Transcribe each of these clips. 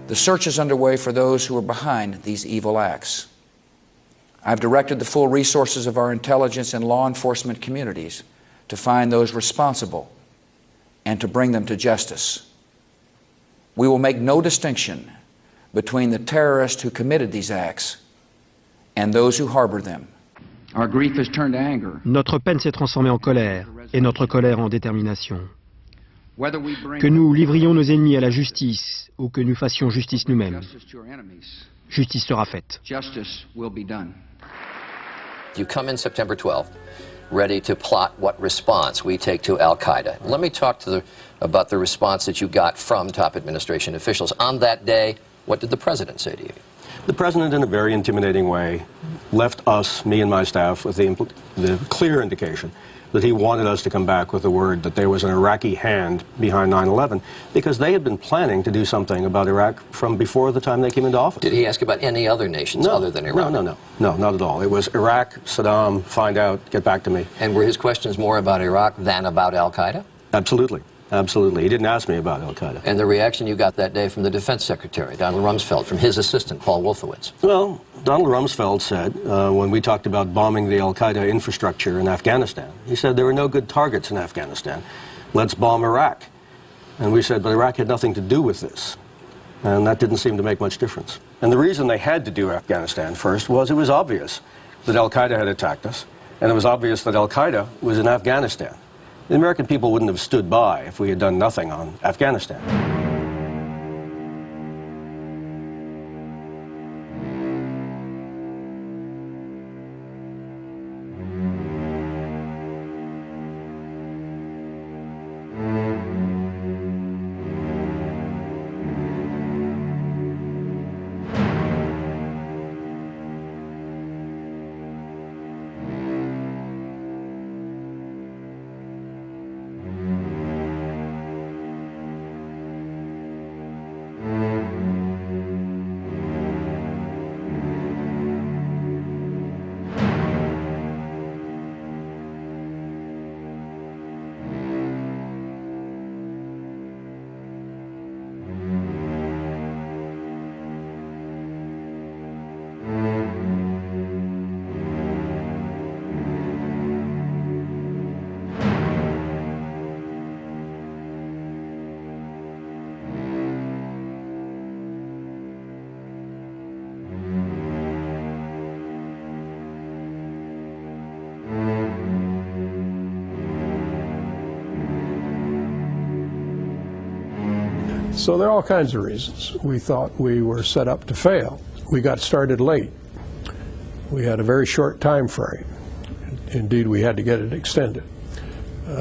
The search is underway for those who are behind these evil acts. I've directed the full resources of our intelligence and law enforcement communities to find those responsible and to bring them to justice. We will make no distinction between the terrorists who committed these acts and those who harbor them. Our grief has turned to anger. Notre peine s'est transformée en colère et notre colère en détermination. Que nous livrions nos ennemis à la justice ou que nous fassions justice nous-mêmes, justice sera faite. You come in September 12th, ready to plot what response we take to Al-Qaeda. Let me talk about the response that you got from top administration officials. On that day, what did the president say to you? The president, in a very intimidating way, left us, me and my staff, with the clear indication that he wanted us to come back with the word that there was an Iraqi hand behind 9/11, because they had been planning to do something about Iraq from before the time they came into office. Did he ask about any other nations other than Iraq? No, not at all. It was Iraq, Saddam, find out, get back to me. And were his questions more about Iraq than about Al-Qaeda? Absolutely. Absolutely. He didn't ask me about Al-Qaeda. And the reaction you got that day from the Defense Secretary, Donald Rumsfeld, from his assistant, Paul Wolfowitz? Well, Donald Rumsfeld said, when we talked about bombing the Al-Qaeda infrastructure in Afghanistan, he said there were no good targets in Afghanistan. Let's bomb Iraq. And we said, but Iraq had nothing to do with this. And that didn't seem to make much difference. And the reason they had to do Afghanistan first was it was obvious that Al-Qaeda had attacked us, and it was obvious that Al-Qaeda was in Afghanistan. The American people wouldn't have stood by if we had done nothing on Afghanistan. So there are all kinds of reasons. We thought we were set up to fail. We got started late. We had a very short time frame. Indeed, we had to get it extended.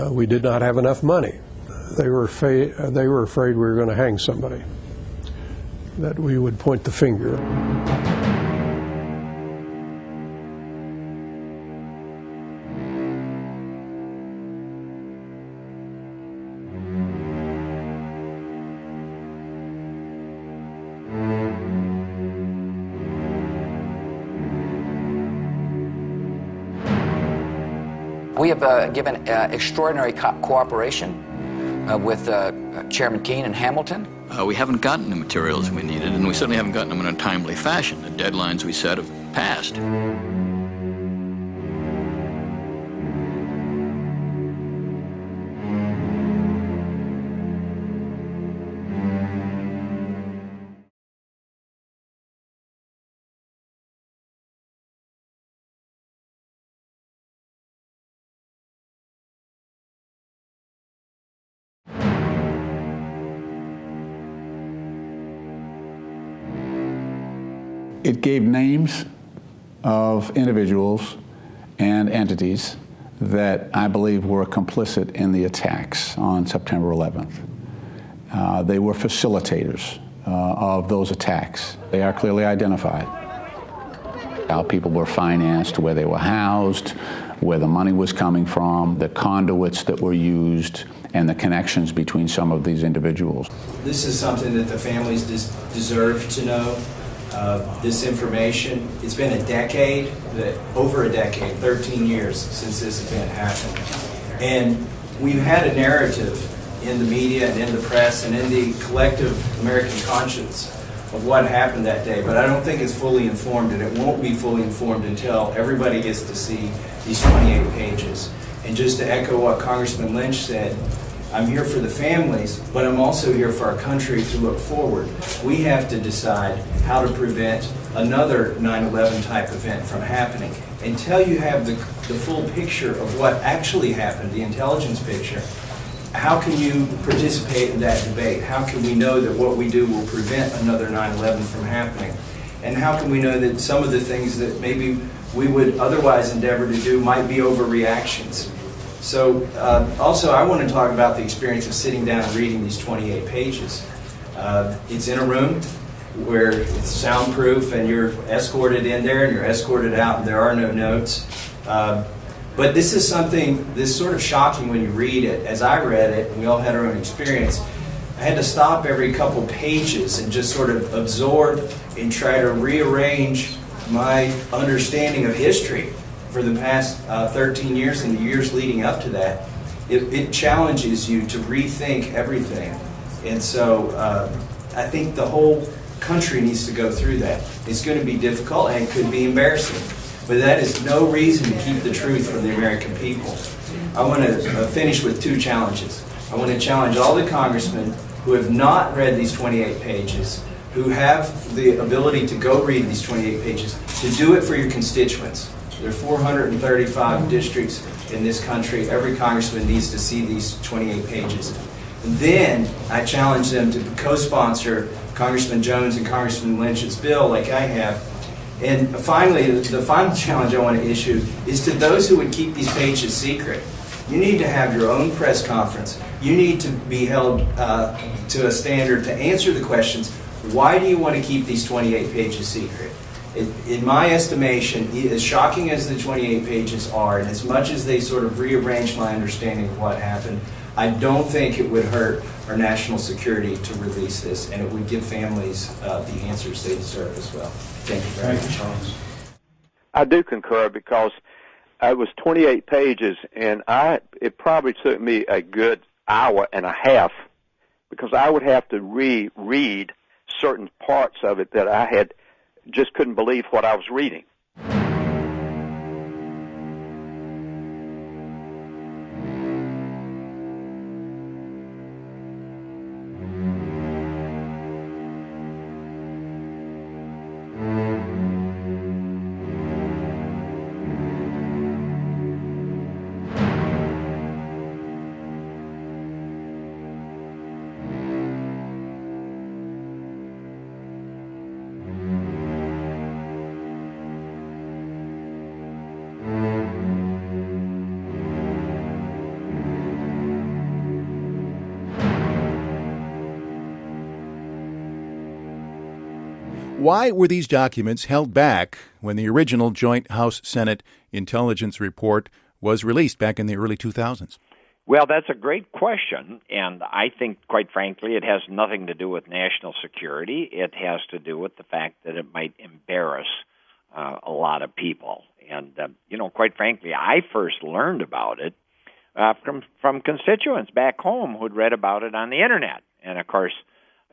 We did not have enough money. They were afraid we were going to hang somebody, that we would point the finger. We have given extraordinary cooperation with Chairman Keane and Hamilton. We haven't gotten the materials we needed, and we certainly haven't gotten them in a timely fashion. The deadlines we set have passed. It gave names of individuals and entities that I believe were complicit in the attacks on September 11th. They were facilitators of those attacks. They are clearly identified. How people were financed, where they were housed, where the money was coming from, the conduits that were used, and the connections between some of these individuals. This is something that the families deserve to know. This information, it's been a decade, over a decade, 13 years since this event happened. And we've had a narrative in the media and in the press and in the collective American conscience of what happened that day, but I don't think it's fully informed, and it won't be fully informed until everybody gets to see these 28 pages. And just to echo what Congressman Lynch said, I'm here for the families, but I'm also here for our country to look forward. We have to decide how to prevent another 9/11 type event from happening. Until you have the full picture of what actually happened, the intelligence picture, how can you participate in that debate? How can we know that what we do will prevent another 9/11 from happening? And how can we know that some of the things that maybe we would otherwise endeavor to do might be overreactions? So also I want to talk about the experience of sitting down and reading these 28 pages. It's in a room where it's soundproof and you're escorted in there and you're escorted out and there are no notes. But this is something that's sort of shocking when you read it. As I read it, and we all had our own experience, I had to stop every couple pages and just sort of absorb and try to rearrange my understanding of history for the past 13 years and the years leading up to that. It challenges you to rethink everything. And so I think the whole country needs to go through that. It's going to be difficult and it could be embarrassing. But that is no reason to keep the truth from the American people. I want to finish with two challenges. I want to challenge all the congressmen who have not read these 28 pages, who have the ability to go read these 28 pages, to do it for your constituents. There are 435 districts in this country. Every congressman needs to see these 28 pages. And then I challenge them to co-sponsor Congressman Jones and Congressman Lynch's bill like I have. And finally, the final challenge I want to issue is to those who would keep these pages secret. You need to have your own press conference. You need to be held to a standard to answer the questions. Why do you want to keep these 28 pages secret? In my estimation, as shocking as the 28 pages are, and as much as they sort of rearrange my understanding of what happened, I don't think it would hurt our national security to release this, and it would give families the answers they deserve as well. Thank you very much. I do concur because it was 28 pages, and it probably took me a good hour and a half because I would have to reread certain parts of it that I just couldn't believe what I was reading. Why were these documents held back when the original Joint House-Senate intelligence report was released back in the early 2000s? Well, that's a great question, and I think, quite frankly, it has nothing to do with national security. It has to do with the fact that it might embarrass a lot of people. And, quite frankly, I first learned about it from constituents back home who'd read about it on the Internet. And, of course,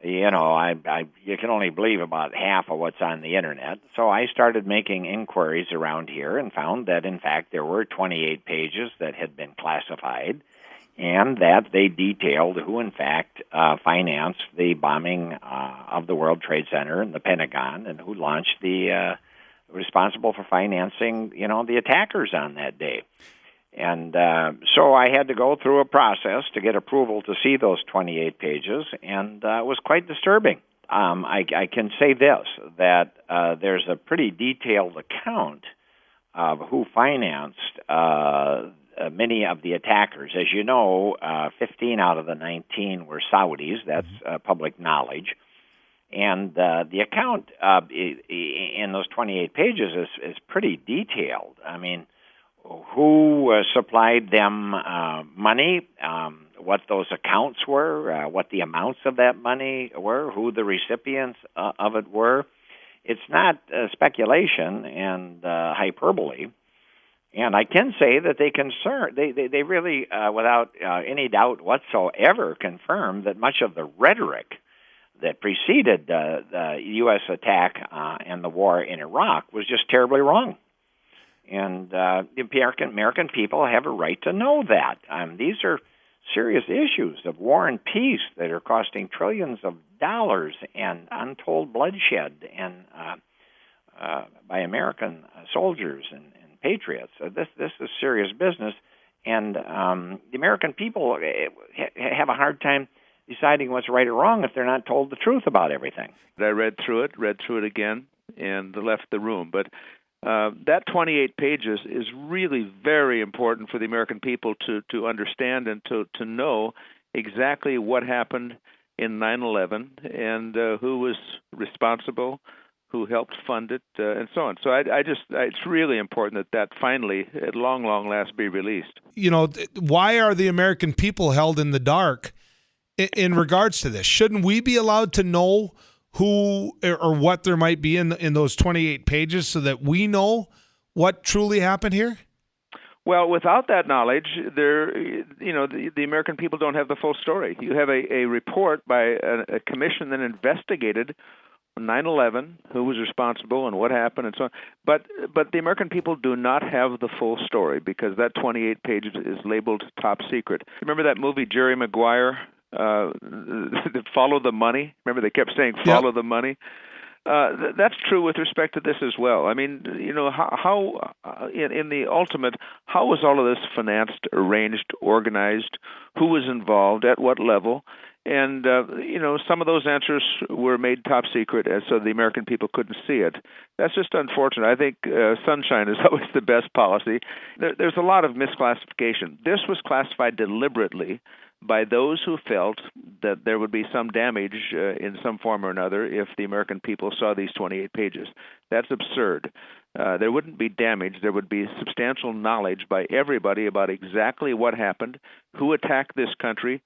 you can only believe about half of what's on the Internet. So I started making inquiries around here and found that, in fact, there were 28 pages that had been classified and that they detailed who, in fact, financed the bombing of the World Trade Center and the Pentagon and who launched responsible for financing, the attackers on that day. And so I had to go through a process to get approval to see those 28 pages, and it was quite disturbing. I can say this, that there's a pretty detailed account of who financed many of the attackers. As you know, 15 out of the 19 were Saudis. That's public knowledge. And the account in those 28 pages is pretty detailed. I mean, who supplied them money, what those accounts were, what the amounts of that money were, who the recipients of it were. It's not speculation and hyperbole. And I can say that they really, without any doubt whatsoever, confirm that much of the rhetoric that preceded the U.S. attack and the war in Iraq was just terribly wrong. And the American people have a right to know that. These are serious issues of war and peace that are costing trillions of dollars and untold bloodshed and by American soldiers and patriots. This is serious business, and the American people have a hard time deciding what's right or wrong if they're not told the truth about everything. I read through it again, and left the room. But that 28 pages is really very important for the American people to understand and to know exactly what happened in 9/11 and who was responsible, who helped fund it, and so on. So it's really important that finally, at long last, be released. You know, why are the American people held in the dark in regards to this? Shouldn't we be allowed to know who or what there might be in those 28 pages so that we know what truly happened here? Well, without that knowledge, the American people don't have the full story. You have a report by a commission that investigated 9/11, who was responsible and what happened and so on. But the American people do not have the full story because that 28 pages is labeled top secret. Remember that movie Jerry Maguire, Follow the Money? Remember they kept saying follow the money? That's true with respect to this as well. I mean, how in the ultimate, how was all of this financed, arranged, organized? Who was involved? At what level? And, some of those answers were made top secret, and so the American people couldn't see it. That's just unfortunate. I think sunshine is always the best policy. There's a lot of misclassification. This was classified deliberately by those who felt that there would be some damage in some form or another if the American people saw these 28 pages. That's absurd. There wouldn't be damage. There would be substantial knowledge by everybody about exactly what happened, who attacked this country.